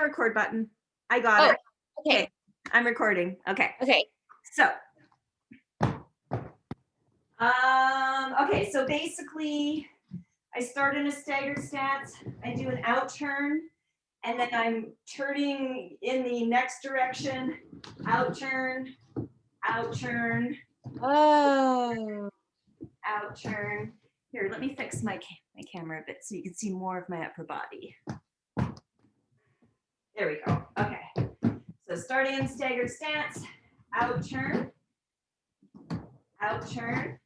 record button. I got Oh, it. okay. Okay, I'm recording. Okay. Okay. So, okay, so basically I start in a staggered stance, I do an out turn, and then I'm turning in the next direction, out turn, out turn, Oh. out turn. Here, let me fix my camera a bit so you can see more of my upper body. There we go. Okay. So starting in staggered stance, out turn, out turn,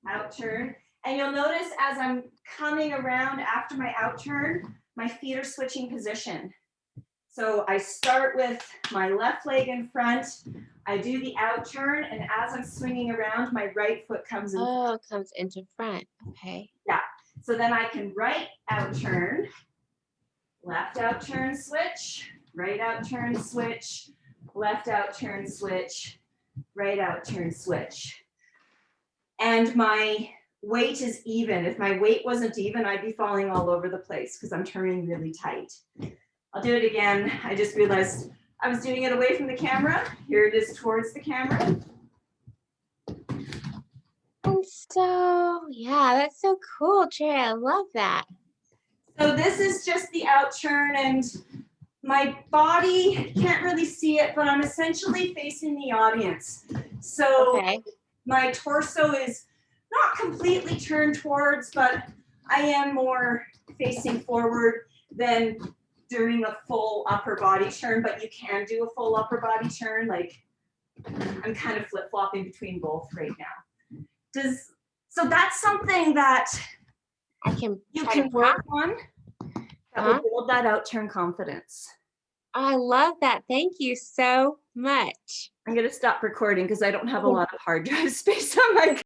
out turn. And you'll notice as I'm coming around after my out turn, my feet are switching position. So I start with my left leg in front, I do the out turn, and as I'm swinging around, my right foot comes in front. Oh, it comes into front. Okay. Yeah. So then I can right out turn, left out turn, switch, right out turn, switch, left out turn, switch, right out turn, switch. And my weight is even. If my weight wasn't even, I'd be falling all over the place because I'm turning really tight. I'll do it again. I just realized I was doing it away from the camera. Here it is towards the camera. And so, yeah, that's so cool, Trey. I love that. So this is just the out turn, and my body can't really see it, but I'm essentially facing the audience. So Okay. my torso is not completely turned towards, but I am more facing forward than doing a full upper body turn, but you can do a full upper body turn. Like I'm kind of flip-flopping between both right now. So that's something that I can you try can to work on that will Uh-huh. build that out turn confidence. I love that. Thank you so much. I'm going to stop recording because I don't have a Okay. lot of hard drive space on my